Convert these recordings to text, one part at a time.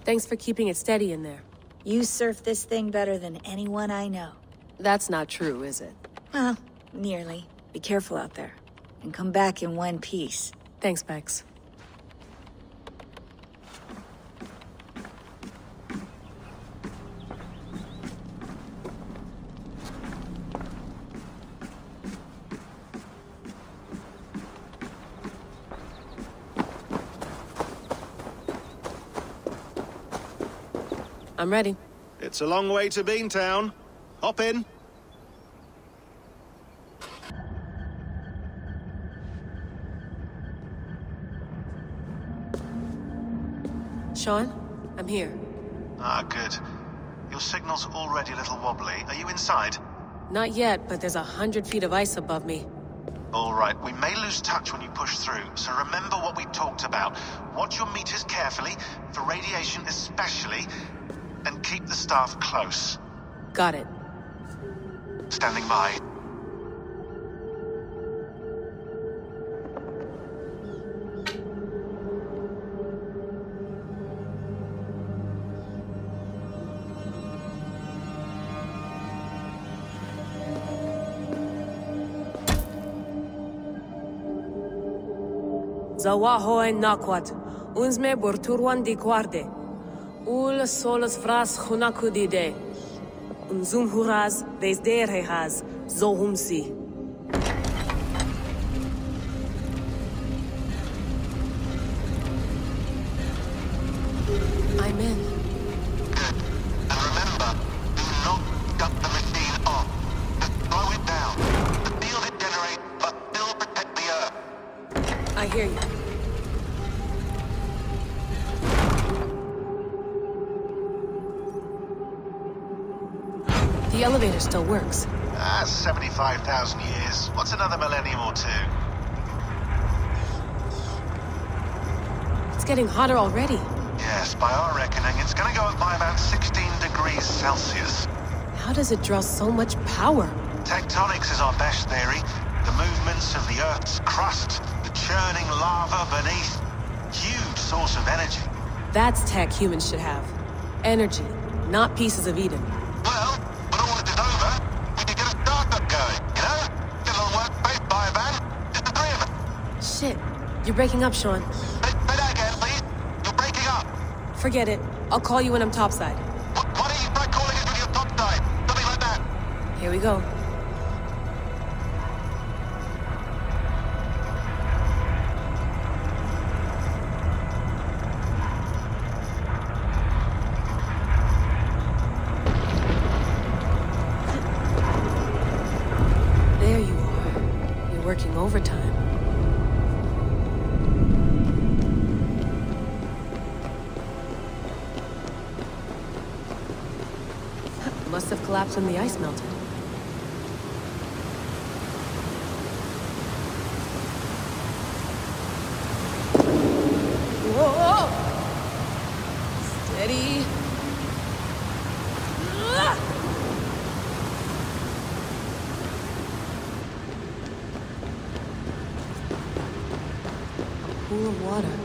Thanks for keeping it steady in there. You surf this thing better than anyone I know. That's not true, is it? Well, nearly. Be careful out there. And come back in one piece. Thanks, Bex. I'm ready. It's a long way to Beantown. Hop in. Sean, I'm here. Ah, good. Your signal's already a little wobbly. Are you inside? Not yet, but there's 100 feet of ice above me. All right, we may lose touch when you push through, so remember what we talked about. Watch your meters carefully, for radiation especially, and keep the staff close. Got it. Standing by. Zawaho en nakwat, unsme borturwan di guarde. Ul solos fras hunakudide. Unzum huraz, desderehaz, zohumsi. I'm in. Good. And remember, do not shut the machine off. Just slow it down. The field it generates must still protect the Earth. I hear you. The elevator still works. 75,000 years. What's another millennium or two? It's getting hotter already. Yes, by our reckoning, it's gonna go up by about 16 degrees Celsius. How does it draw so much power? Tectonics is our best theory. The movements of the Earth's crust, the churning lava beneath. Huge source of energy. That's tech humans should have. Energy, not pieces of Eden. Well, when all this is over, we can get a startup going, you know? Get a little workspace, buy a van, just the three of us. Shit, you're breaking up, Sean. Say that again, please. You're breaking up. Forget it. I'll call you when I'm topside. Why don't you try calling us with your top side? Something like that. Here we go. There you are. You're working overtime. Must have collapsed when the ice melted. Whoa! Steady. A pool of water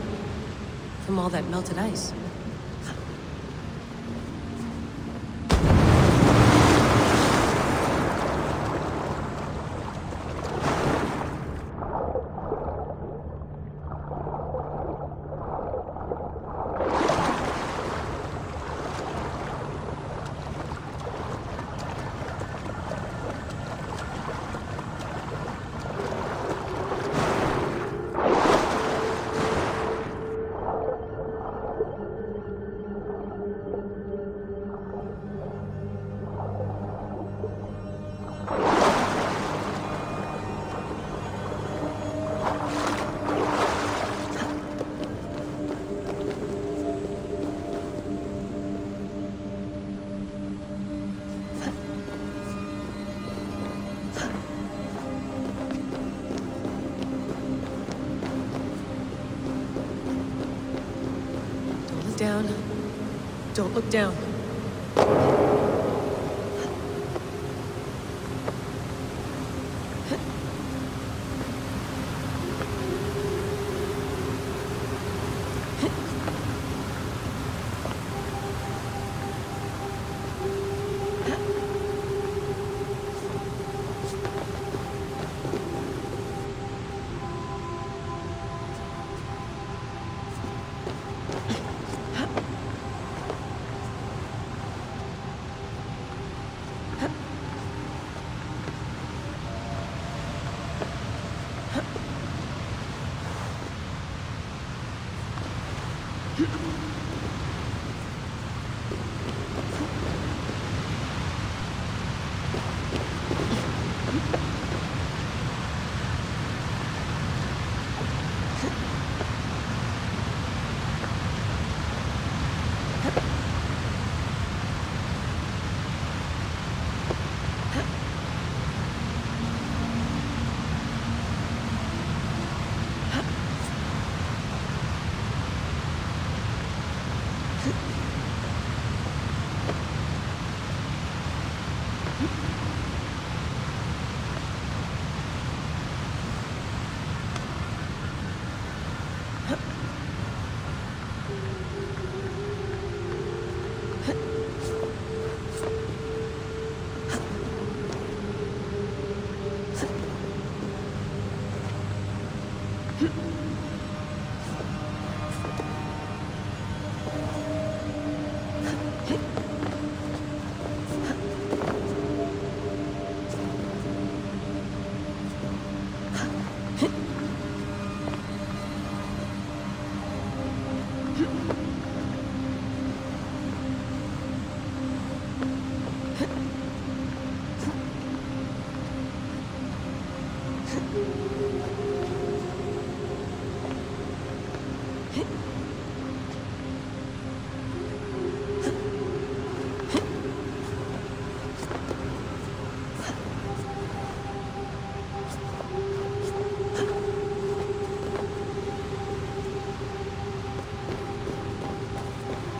from all that melted ice. Down. Don't look down.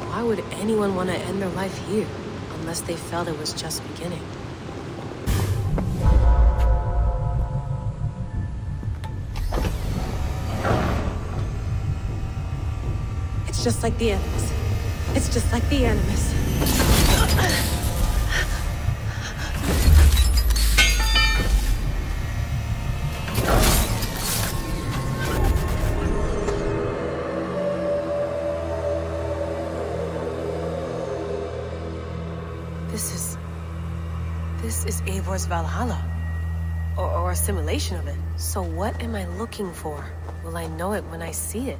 Why would anyone want to end their life here, unless they felt it was just beginning? It's just like the Animus. It's just like the Animus. This is Eivor's Valhalla. Or a simulation of it. So what am I looking for? Will I know it when I see it?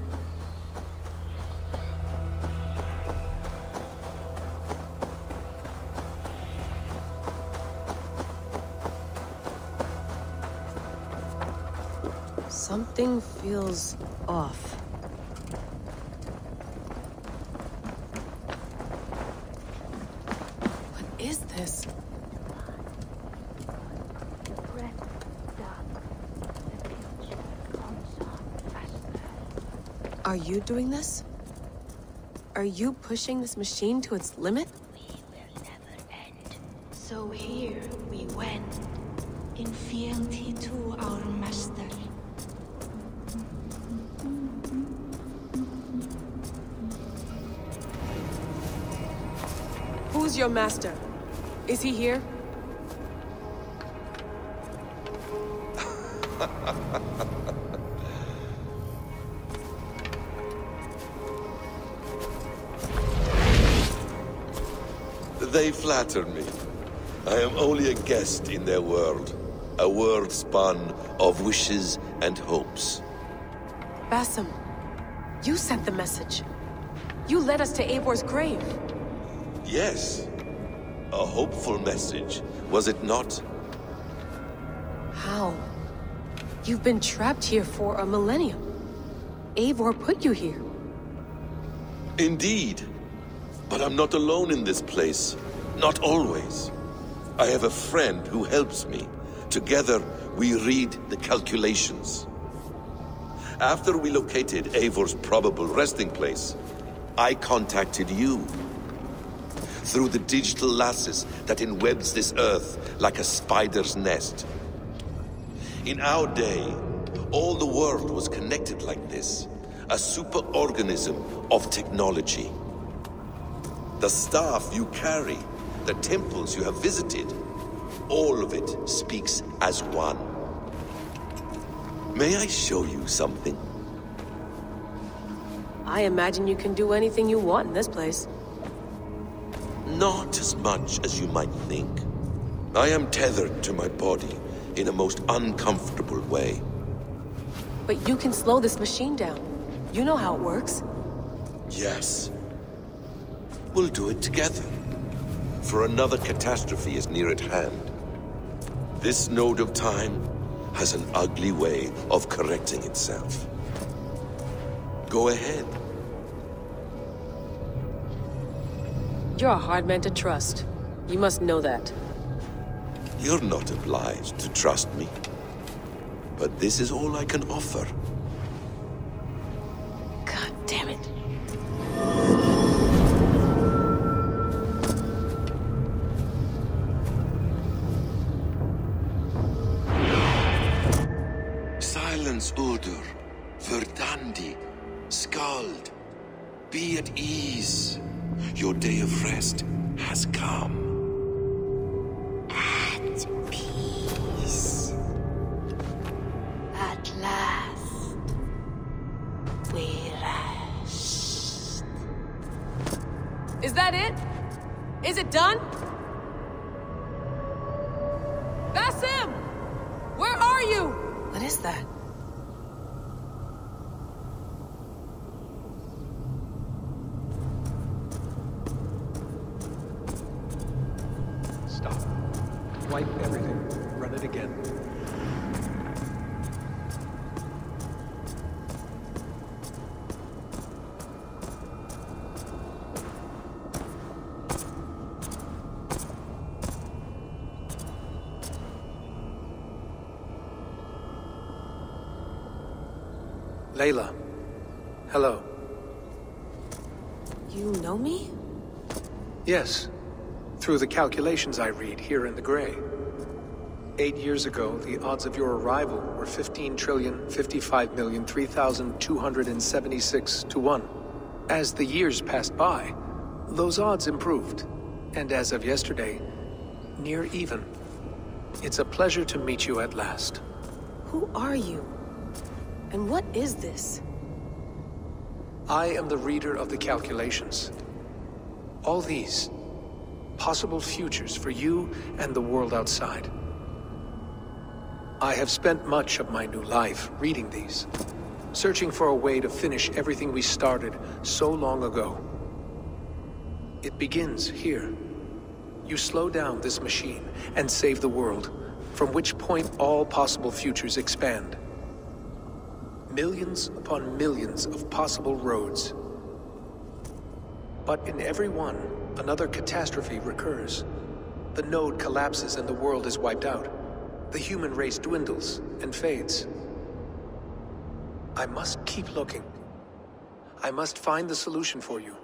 Something feels off. What is this? Are you doing this? Are you pushing this machine to its limit? We will never end. So here we went, in fealty to our master. Who's your master? Is he here? They flatter me. I am only a guest in their world. A world spun of wishes and hopes. Basim, you sent the message. You led us to Eivor's grave. Yes. A hopeful message, was it not? How? You've been trapped here for a millennium. Eivor put you here. Indeed. But I'm not alone in this place. Not always. I have a friend who helps me. Together, we read the calculations. After we located Eivor's probable resting place, I contacted you. Through the digital lasses that enwebs this earth like a spider's nest. In our day, all the world was connected like this. A superorganism of technology. The staff you carry, the temples you have visited, all of it speaks as one. May I show you something? I imagine you can do anything you want in this place. Not as much as you might think. I am tethered to my body in a most uncomfortable way. But you can slow this machine down. You know how it works. Yes. We'll do it together. For another catastrophe is near at hand. This node of time has an ugly way of correcting itself. Go ahead. You're a hard man to trust. You must know that. You're not obliged to trust me. But this is all I can offer. God damn it. Silence, Udur. Verdandi. Skald. Be at ease. Your day of rest has come. At peace. At last, we rest. Is that it? Is it done? Basim! Where are you? What is that? Stop. Wipe everything. Run it again. Layla. Hello. You know me? Yes. Through the calculations I read here in the gray. 8 years ago, the odds of your arrival were 15,055,003,276 to 1. As the years passed by, those odds improved. And as of yesterday, near even. It's a pleasure to meet you at last. Who are you? And what is this? I am the reader of the calculations. All these, possible futures for you and the world outside. I have spent much of my new life reading these, searching for a way to finish everything we started so long ago. It begins here. You slow down this machine and save the world, from which point all possible futures expand. Millions upon millions of possible roads. But in every one, another catastrophe recurs. The node collapses and the world is wiped out. The human race dwindles and fades. I must keep looking. I must find the solution for you.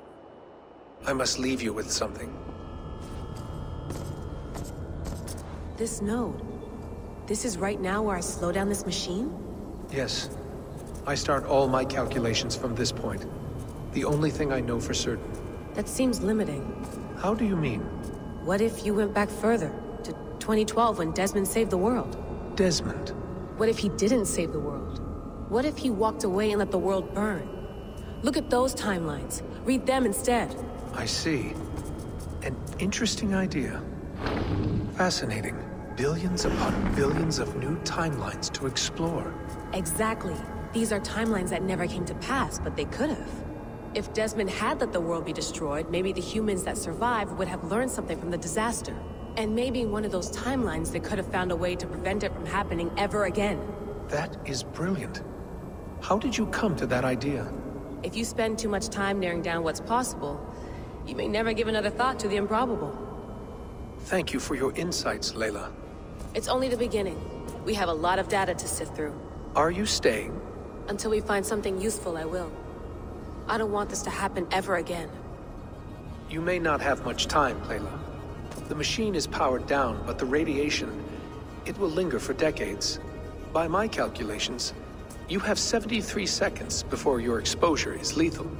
I must leave you with something. This node. This is right now where I slow down this machine? Yes. I start all my calculations from this point. The only thing I know for certain. That seems limiting. How do you mean? What if you went back further, to 2012 when Desmond saved the world? Desmond? What if he didn't save the world? What if he walked away and let the world burn? Look at those timelines. Read them instead. I see. An interesting idea. Fascinating. Billions upon billions of new timelines to explore. Exactly. These are timelines that never came to pass, but they could have. If Desmond had let the world be destroyed, maybe the humans that survived would have learned something from the disaster. And maybe in one of those timelines they could have found a way to prevent it from happening ever again. That is brilliant. How did you come to that idea? If you spend too much time narrowing down what's possible, you may never give another thought to the improbable. Thank you for your insights, Layla. It's only the beginning. We have a lot of data to sift through. Are you staying? Until we find something useful, I will. I don't want this to happen ever again. You may not have much time, Layla. The machine is powered down, but the radiation, it will linger for decades. By my calculations, you have 73 seconds before your exposure is lethal.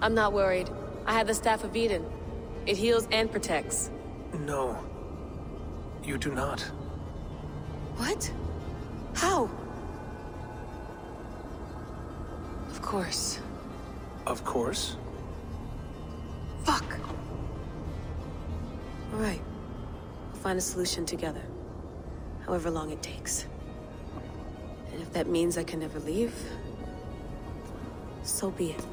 I'm not worried. I have the Staff of Eden. It heals and protects. No. You do not. What? How? Of course. Of course. Fuck! All right. We'll find a solution together. However long it takes. And if that means I can never leave, so be it.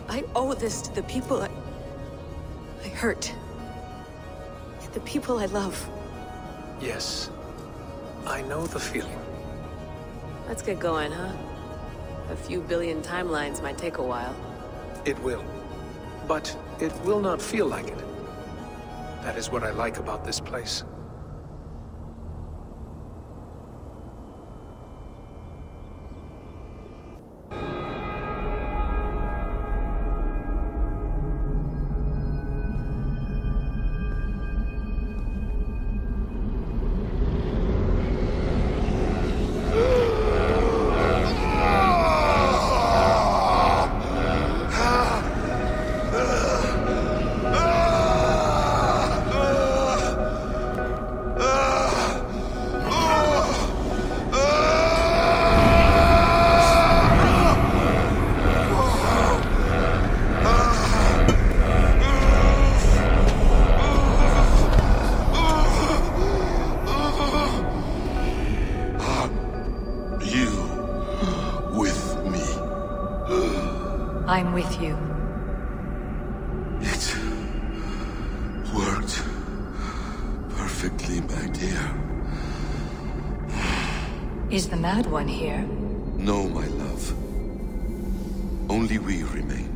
I owe this to the people I hurt. The people I love. Yes. I know the feeling. Let's get going, huh? A few billion timelines might take a while. It will. But it will not feel like it. That is what I like about this place. I'm with you. It worked perfectly, my dear. Is the Mad One here? No, my love. Only we remain.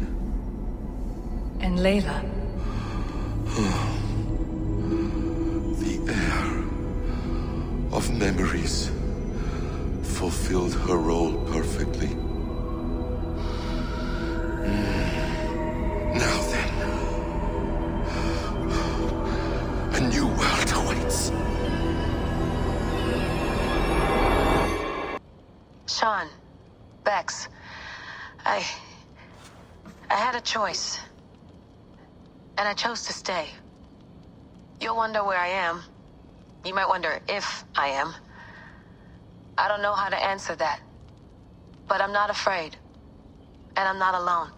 And Layla? The air of memories fulfilled her role perfectly. Now then, a new world awaits. Sean, Bex, I had a choice. And I chose to stay. You'll wonder where I am. You might wonder if I am. I don't know how to answer that. But I'm not afraid. And I'm not alone.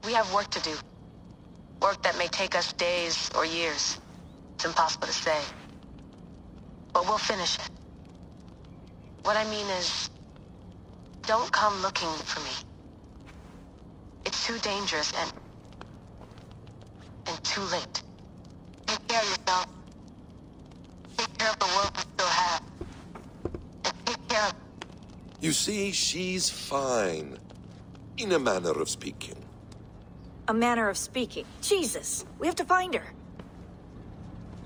We have work to do. Work that may take us days or years. It's impossible to say. But we'll finish it. What I mean is, don't come looking for me. It's too dangerous and too late. Take care of yourself. Take care of the world we still have. And take care of... You see, she's fine. In a manner of speaking. A manner of speaking. Jesus, we have to find her.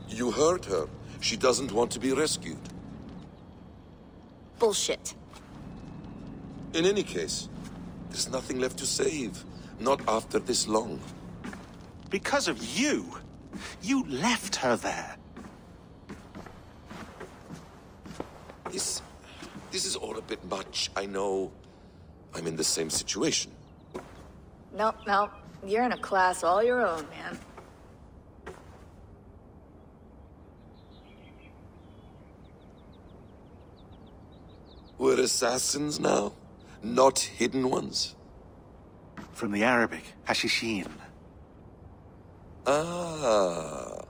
You heard her. She doesn't want to be rescued. Bullshit. In any case, there's nothing left to save. Not after this long. Because of you. You left her there. This is all a bit much, I know. I'm in the same situation. No. You're in a class all your own, man. We're assassins now, not hidden ones. From the Arabic, Hashishin. Ah.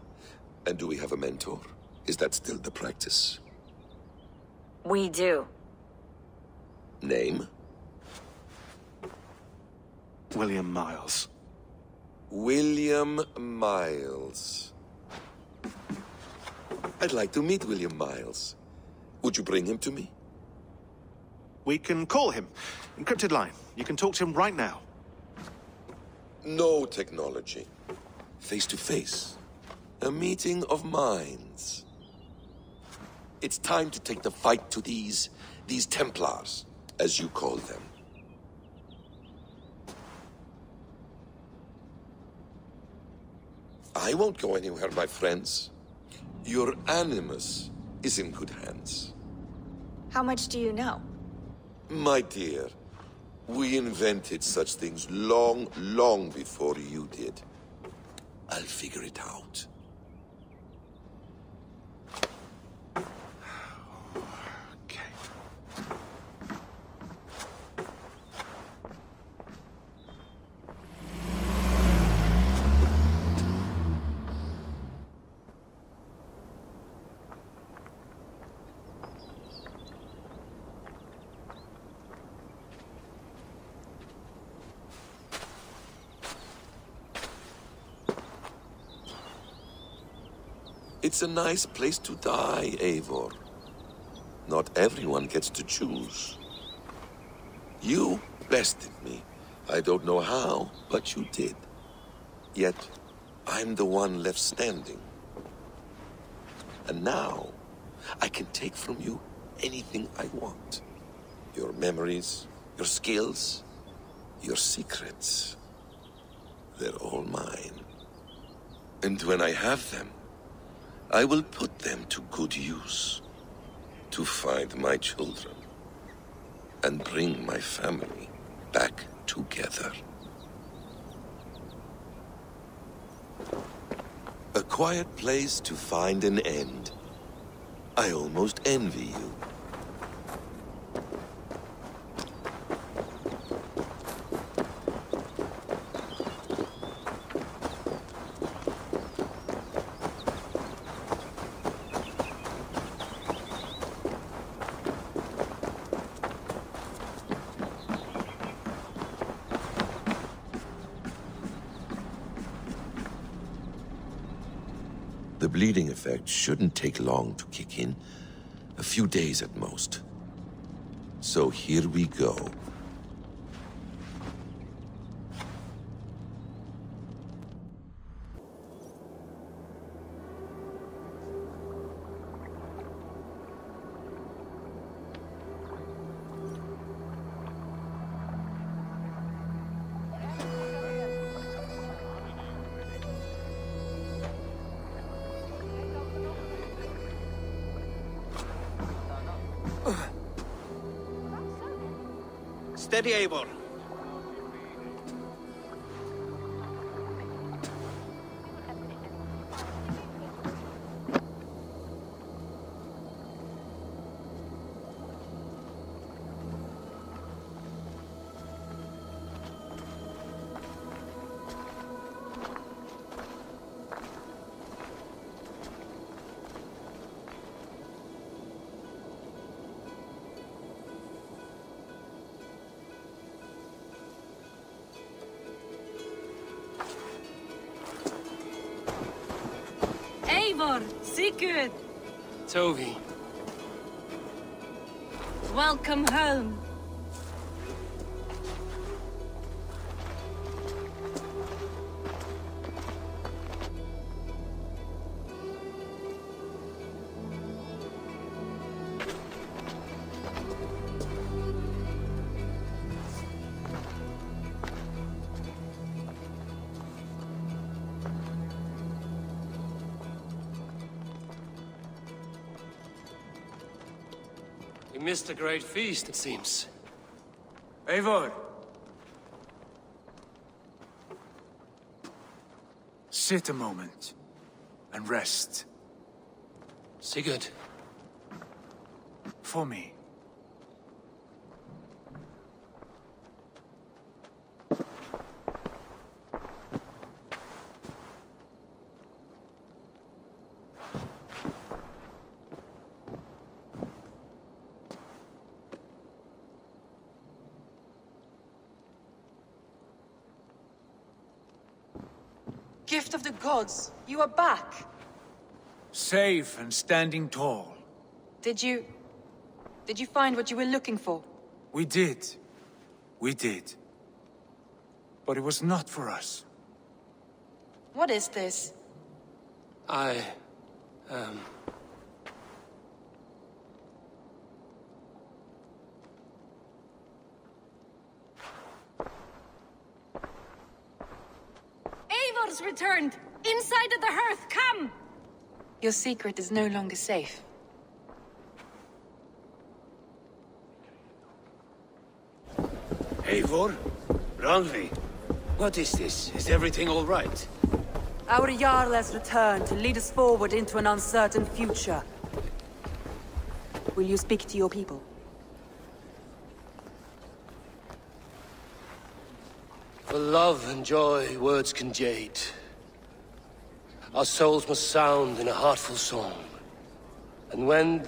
And do we have a mentor? Is that still the practice? We do. Name? William Miles. William Miles. I'd like to meet William Miles. Would you bring him to me? We can call him. Encrypted line. You can talk to him right now. No technology. Face to face. A meeting of minds. It's time to take the fight to these Templars, as you call them. I won't go anywhere, my friends. Your animus is in good hands. How much do you know? My dear, we invented such things long, long before you did. I'll figure it out. Okay. It's a nice place to die, Eivor. Not everyone gets to choose. You bested me. I don't know how, but you did. Yet, I'm the one left standing. And now, I can take from you anything I want. Your memories, your skills, your secrets. They're all mine. And when I have them, I will put them to good use. To find my children. And bring my family back together. A quiet place to find an end. I almost envy you. The bleeding effect shouldn't take long to kick in. A few days at most. So here we go. Steady, Eivor. Eivor, Sigurd, Tovi. welcome home. We missed a great feast, it seems. Eivor! Sit a moment and rest. Sigurd. For me. Gift of the gods, you are back. Safe and standing tall. Did you find what you were looking for? We did. We did. But it was not for us. What is this? Eivor's returned! Inside of the hearth, come! Your secret is no longer safe. Eivor? Randvi? What is this? Is everything all right? Our Jarl has returned to lead us forward into an uncertain future. Will you speak to your people? For love and joy, words can jade. Our souls must sound in a heartful song. And when...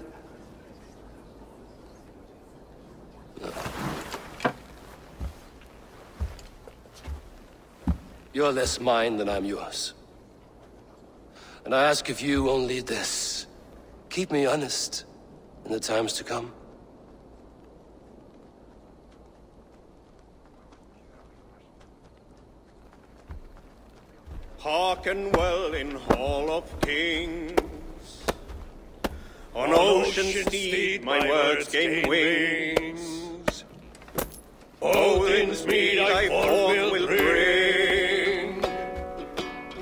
You're less mine than I'm yours. And I ask of you only this. Keep me honest in the times to come. Hearken well in Hall of Kings. On ocean steed my words gain wings. Odin's mead I forth will bring.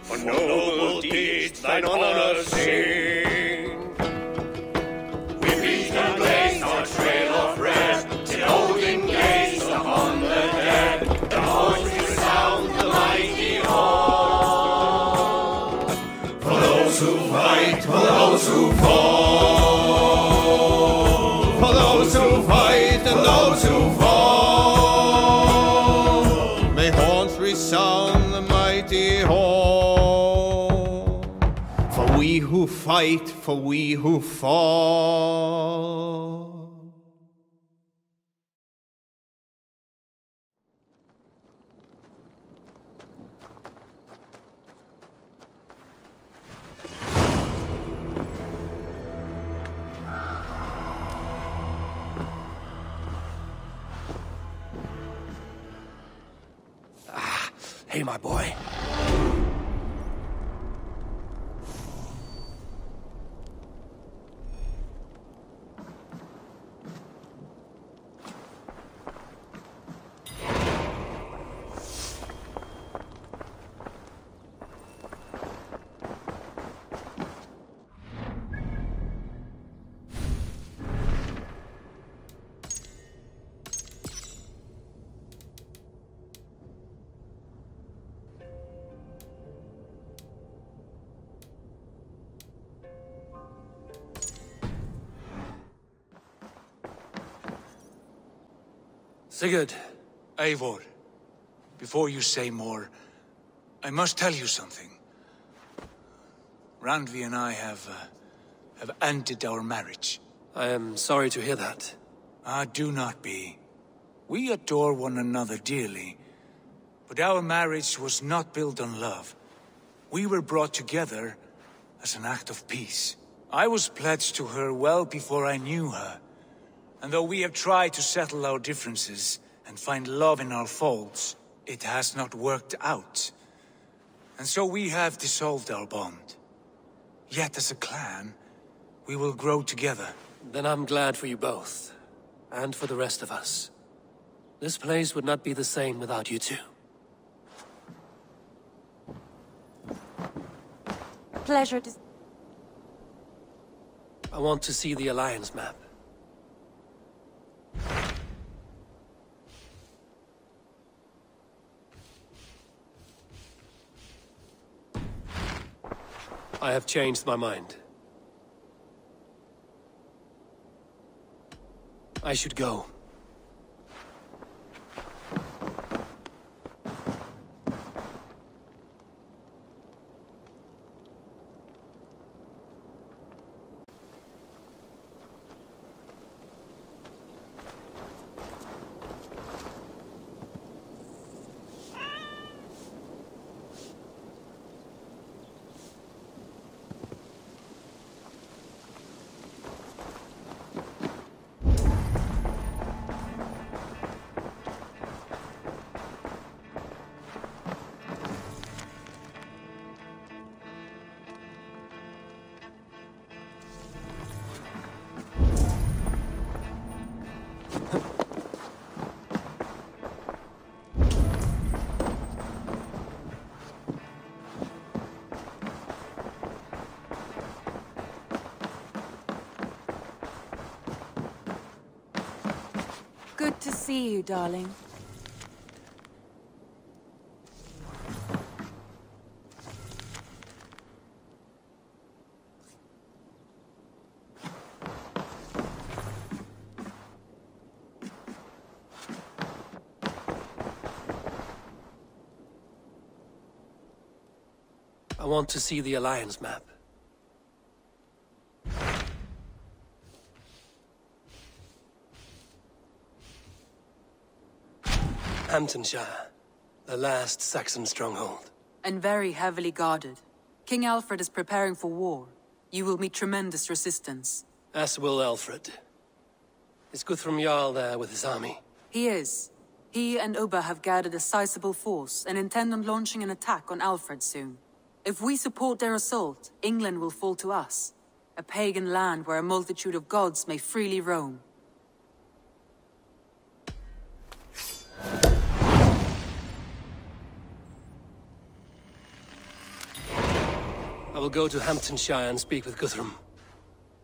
For noble deeds thine honor sing. We beat and blaze our trail of red, till Odin gazed upon the dead. The voice resound the mighty hall. For those who fight, for those who fall. For those who fight and those who fall. May horns resound the mighty hall. For we who fight, for we who fall. Hey, my boy. Sigurd. Eivor, before you say more, I must tell you something. Randvi and I have ended our marriage. I am sorry to hear that. Ah, do not be. We adore one another dearly, but our marriage was not built on love. We were brought together as an act of peace. I was pledged to her well before I knew her. And though we have tried to settle our differences and find love in our faults, it has not worked out. And so we have dissolved our bond. Yet as a clan, we will grow together. Then I'm glad for you both. And for the rest of us. This place would not be the same without you two. Pleasure to... I want to see the Alliance map. I have changed my mind. I should go. Good to see you, darling. I want to see the Alliance map. Hamptonshire, the last Saxon stronghold. And very heavily guarded. King Alfred is preparing for war. You will meet tremendous resistance. As will Alfred. Is Guthrum Jarl there with his army? He is. He and Ubba have gathered a sizable force and intend on launching an attack on Alfred soon. If we support their assault, England will fall to us. A pagan land where a multitude of gods may freely roam. I will go to Hamptonshire and speak with Guthrum.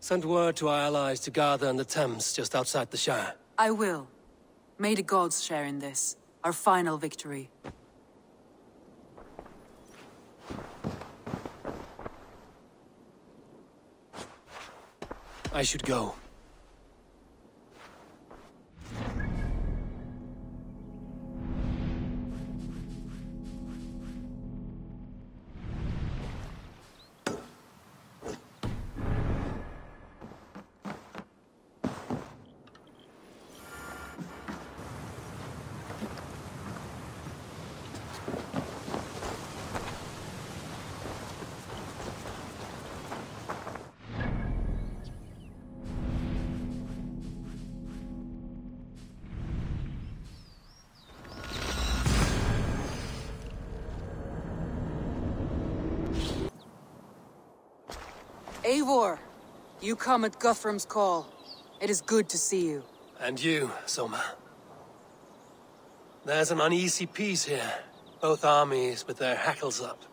Send word to our allies to gather in the Thames just outside the Shire. I will. May the gods share in this, our final victory. I should go. Eivor, you come at Guthrum's call. It is good to see you. And you, Soma. There's an uneasy peace here. Both armies with their hackles up.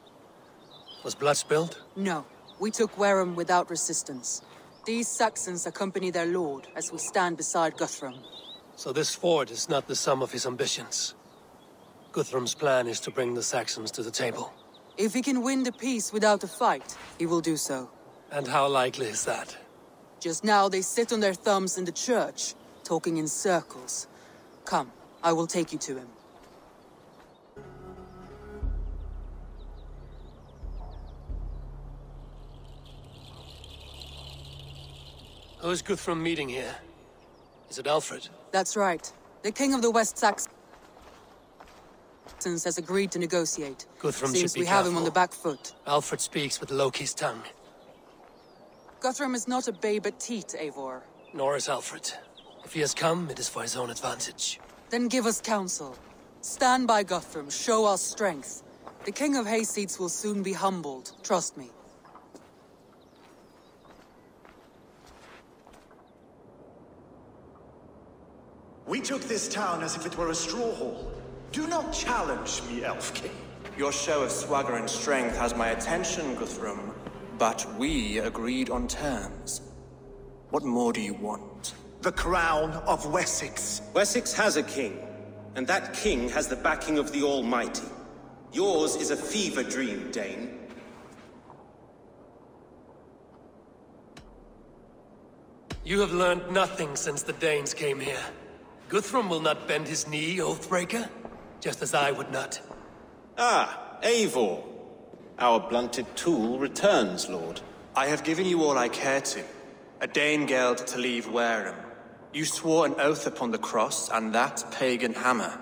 Was blood spilled? No. We took Wareham without resistance. These Saxons accompany their lord as we stand beside Guthrum. So this fort is not the sum of his ambitions. Guthrum's plan is to bring the Saxons to the table. If he can win the peace without a fight, he will do so. And how likely is that? Just now they sit on their thumbs in the church, talking in circles. Come, I will take you to him. Who is Guthrum meeting here? Is it Alfred? That's right. The king of the West Saxons has agreed to negotiate. Guthrum Seems should be we have careful. him on the back foot. Alfred speaks with Loki's tongue. Guthrum is not a babe at teat, Eivor. Nor is Alfred. If he has come, it is for his own advantage. Then give us counsel. Stand by Guthrum, show our strength. The king of Hayseeds will soon be humbled, trust me. We took this town as if it were a straw hall. Do not challenge me, Elf King. Your show of swagger and strength has my attention, Guthrum. But we agreed on terms. What more do you want? The crown of Wessex. Wessex has a king, and that king has the backing of the Almighty. Yours is a fever dream, Dane. You have learned nothing since the Danes came here. Guthrum will not bend his knee, Oathbreaker, just as I would not. Ah, Eivor. Our blunted tool returns, Lord. I have given you all I care to. A Danegeld to leave Wareham. You swore an oath upon the cross, and that pagan hammer.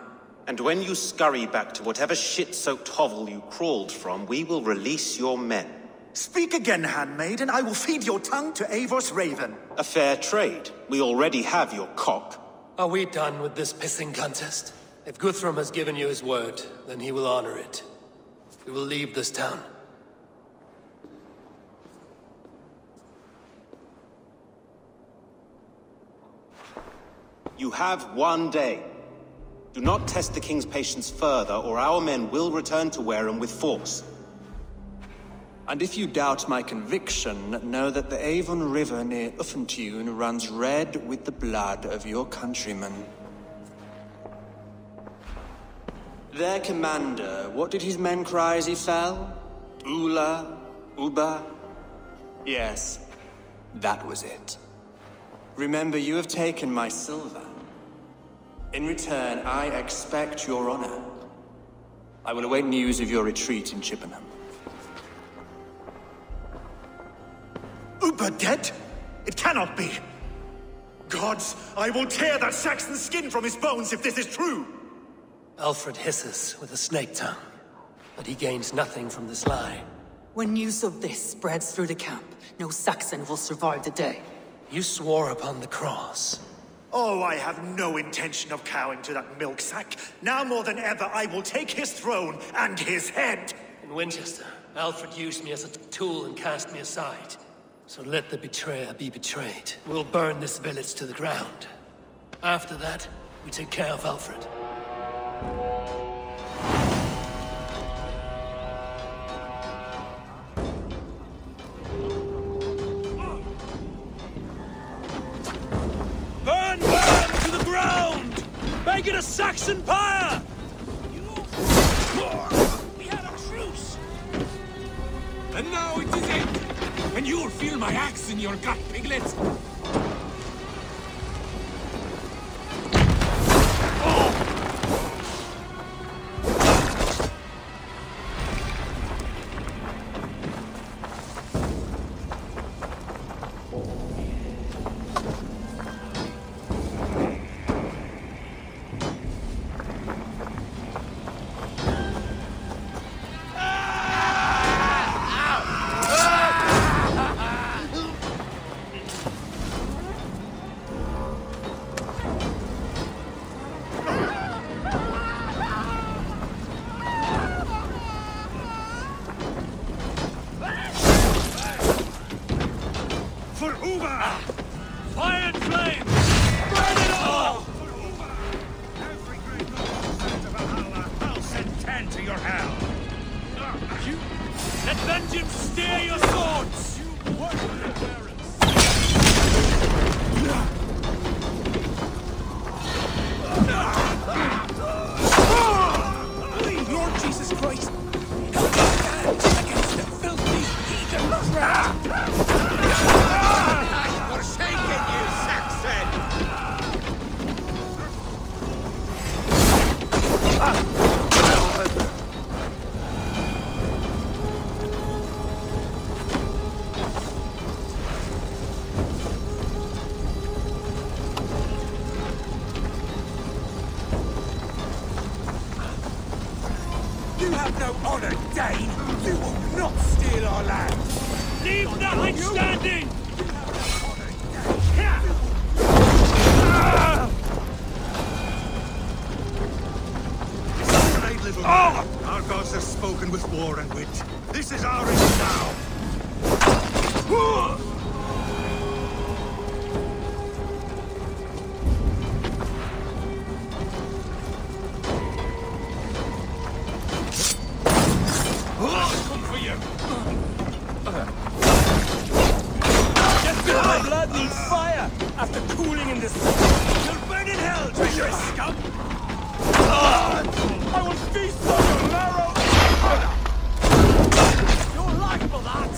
And when you scurry back to whatever shit-soaked hovel you crawled from, we will release your men. Speak again, handmaid, and I will feed your tongue to Eivor's raven. A fair trade. We already have your cock. Are we done with this pissing contest? If Guthrum has given you his word, then he will honor it. We will leave this town. You have 1 day. Do not test the king's patience further, or our men will return to Wareham with force. And if you doubt my conviction, know that the Avon River near Uffentune runs red with the blood of your countrymen. Their commander, what did his men cry as he fell? Ula? Uba? Yes, that was it. Remember, you have taken my silver. In return, I expect your honor. I will await news of your retreat in Chippenham. Uber dead? It cannot be. Gods, I will tear that Saxon's skin from his bones if this is true. Alfred hisses with a snake tongue, but he gains nothing from this lie. When news of this spreads through the camp, no Saxon will survive the day. You swore upon the cross. Oh, I have no intention of cowing to that milk sack. Now more than ever, I will take his throne and his head. In Winchester, Alfred used me as a tool and cast me aside. So let the betrayer be betrayed. We'll burn this village to the ground. After that, we take care of Alfred. Burn Wareham to the ground! Make it a Saxon pyre! We had a truce! And now it is end! And you'll feel my axe in your gut, piglet! your hell! Let vengeance steer your swords! Lord Jesus Christ! Help us stand against the filthy heathen crowd! Forsaken, you Saxon! You have no honor, Dane! You will not steal our land! Leave nothing standing! Our gods have spoken with war and wit. This is our end now! Come for you! My blood needs fire after cooling in the sun! You'll burn in hell, traitorous scum! I will feast on your marrow! You're life for that!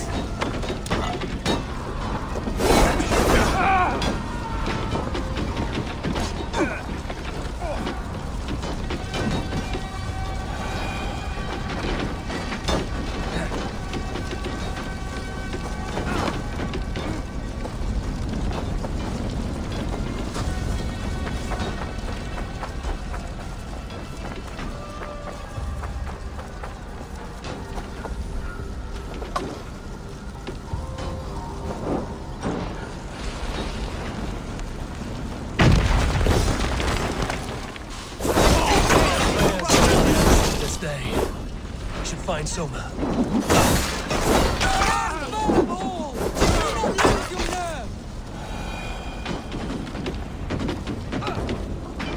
Find Soma.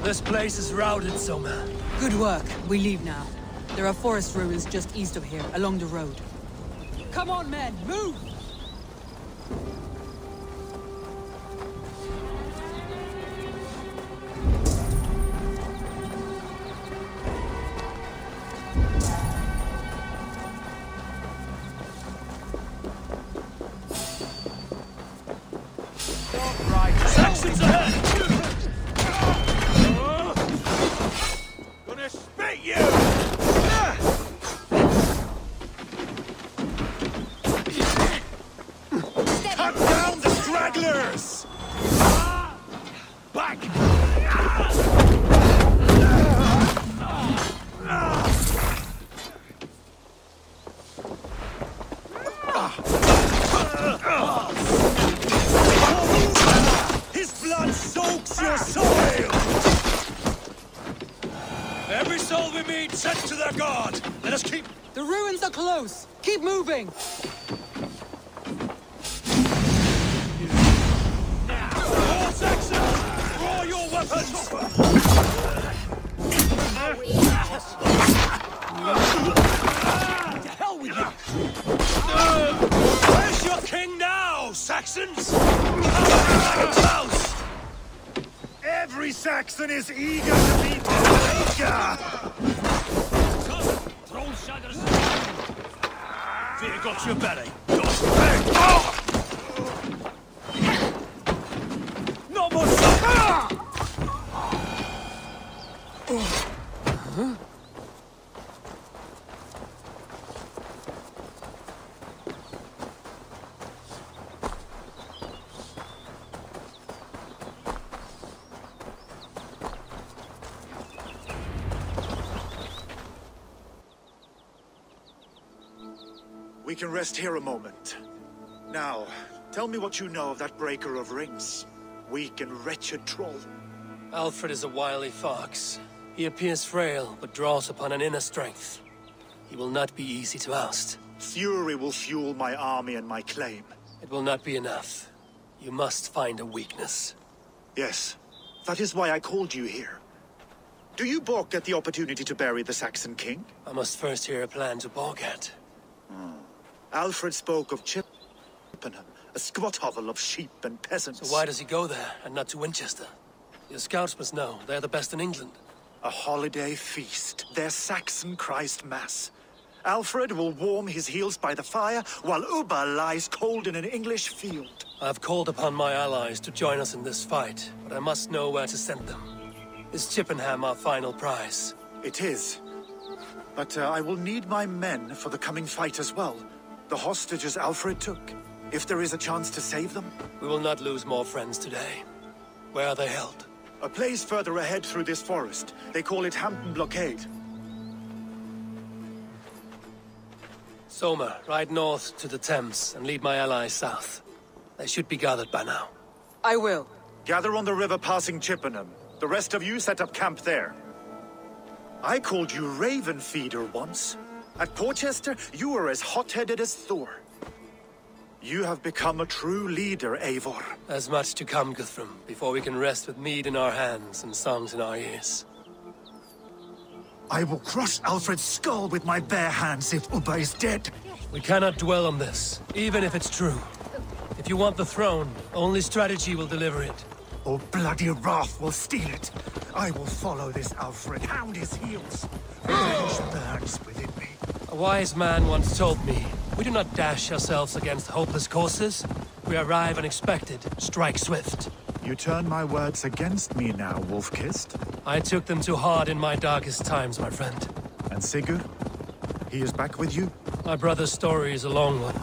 This place is routed, Soma. Good work. We leave now. There are forest ruins just east of here, along the road. Come on, men! Move! Saxons ahead! Gonna spit you! Cut down the stragglers! Back! His blood soaks your soil! Every soul we meet sent to their god! Let us keep... The ruins are close! Keep moving! All Saxons! Draw your weapons! To hell with you! Where's your king now, Saxons? Like a mouse! Every Saxon is eager to meet the Maker! Troll shaggers! Fear got your belly. Oh! No more We can rest here a moment. Now, tell me what you know of that breaker of rings. Weak and wretched troll. Alfred is a wily fox. He appears frail, but draws upon an inner strength. He will not be easy to oust. Fury will fuel my army and my claim. It will not be enough. You must find a weakness. Yes, that is why I called you here. Do you balk at the opportunity to bury the Saxon king? I must first hear a plan to balk at. Alfred spoke of Chippenham, a squat hovel of sheep and peasants. So why does he go there, and not to Winchester? Your scouts must know. They're the best in England. A holiday feast. Their Saxon Christ Mass. Alfred will warm his heels by the fire, while Uba lies cold in an English field. I have called upon my allies to join us in this fight, but I must know where to send them. Is Chippenham our final prize? It is. But I will need my men for the coming fight as well. The hostages Alfred took. If there is a chance to save them. We will not lose more friends today. Where are they held? A place further ahead through this forest. They call it Hampton Blockade. Soma, ride north to the Thames and lead my allies south. They should be gathered by now. I will. Gather on the river passing Chippenham. The rest of you set up camp there. I called you Raven Feeder once. At Porchester, you were as hot-headed as Thor. You have become a true leader, Eivor. There's much to come, Guthrum, before we can rest with mead in our hands and songs in our ears. I will crush Alfred's skull with my bare hands if Ubba is dead. We cannot dwell on this, even if it's true. If you want the throne, only strategy will deliver it. Or bloody wrath will steal it. I will follow this Alfred, hound his heels. Revenge burns within me. A wise man once told me, we do not dash ourselves against hopeless courses. We arrive unexpected, strike swift. You turn my words against me now, Wolf-Kissed. I took them too hard in my darkest times, my friend. And Sigurd? He is back with you? My brother's story is a long one.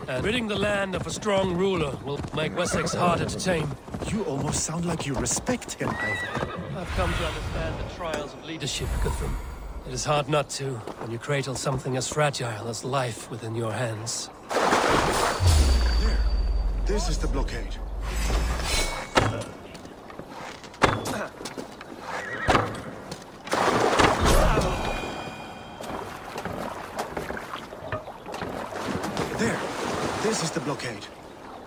And ridding the land of a strong ruler will make Wessex harder to tame. You almost sound like you respect him, Eivor. I've come to understand the trials of leadership, Guthrum. It is hard not to, when you cradle something as fragile as life within your hands. There. This is the blockade. There. This is the blockade.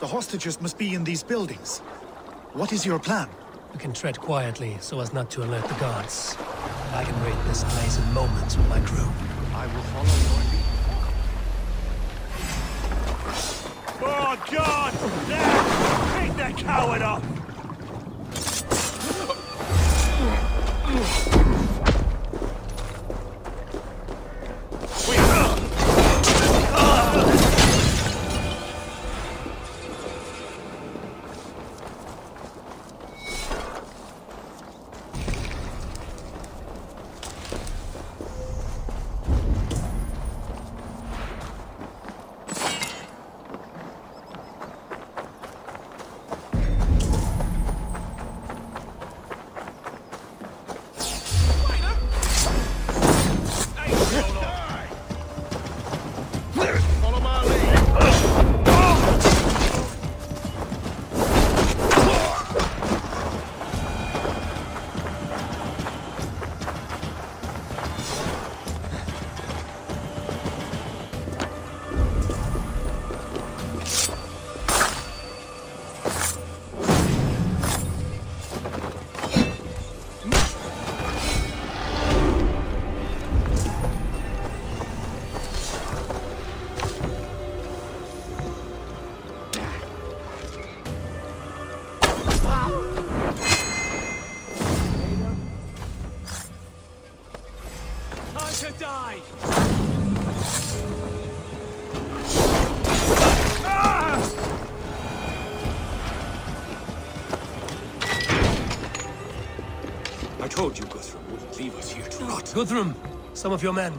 The hostages must be in these buildings. What is your plan? We can tread quietly so as not to alert the guards. And I can raid this place in moments with my crew. I will follow your lead. Oh, God! There! Take that coward up! I told you Guthrum wouldn't leave us here to rot. Guthrum, some of your men.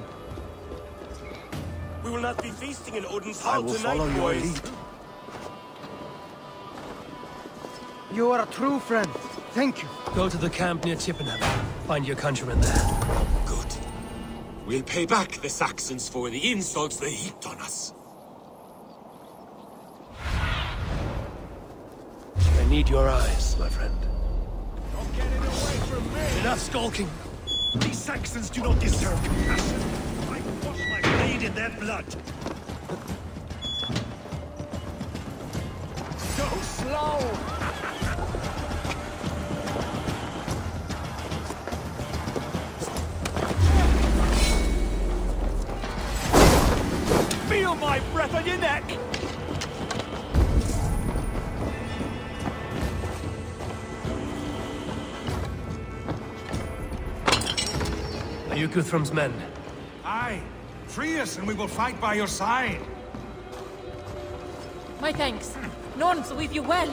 We will not be feasting in Odin's hall tonight, follow your boys. lead. You are a true friend. Thank you. Go to the camp near Chippenham. Find your countrymen there. Good. We'll pay back the Saxons for the insults they heaped on us. I need your eyes, my friend. Don't get it away from me! Enough skulking! These Saxons do not deserve compassion. I will wash my blade in their blood. So slow! Feel my breath on your neck! Are you Guthrum's men? Aye. Free us and we will fight by your side. My thanks. None so weave you well.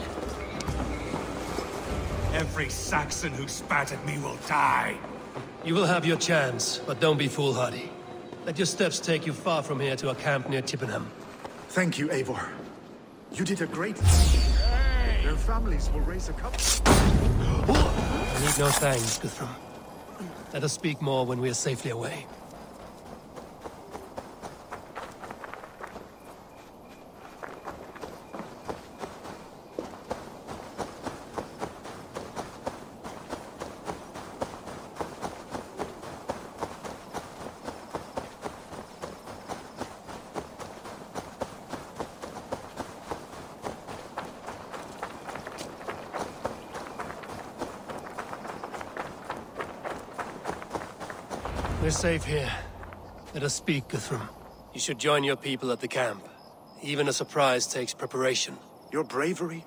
Every Saxon who spat at me will die. You will have your chance, but don't be foolhardy. Let your steps take you far from here to a camp near Chippenham. Thank you, Eivor. You did a great thing. Hey. Their families will raise a couple. I need no thanks, Guthrum. Let us speak more when we are safely away. We're safe here. Let us speak, Guthrum. You should join your people at the camp. Even a surprise takes preparation. Your bravery,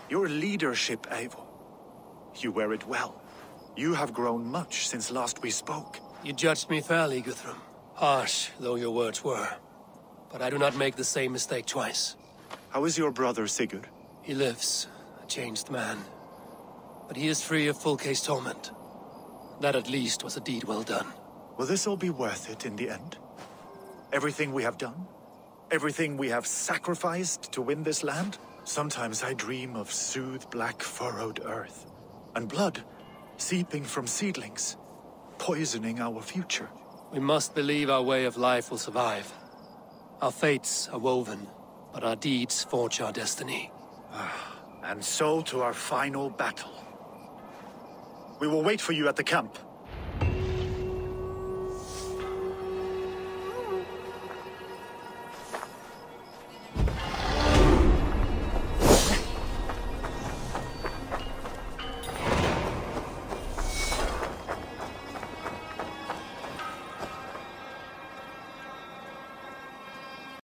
your leadership, Eivor. You wear it well. You have grown much since last we spoke. You judged me fairly, Guthrum. Harsh though your words were. But I do not make the same mistake twice. How is your brother, Sigurd? He lives, a changed man. But he is free of full case torment. That at least was a deed well done. Will this all be worth it in the end? Everything we have done? Everything we have sacrificed to win this land? Sometimes I dream of soothed black furrowed earth, and blood seeping from seedlings, poisoning our future. We must believe our way of life will survive. Our fates are woven, but our deeds forge our destiny. And so to our final battle. We will wait for you at the camp.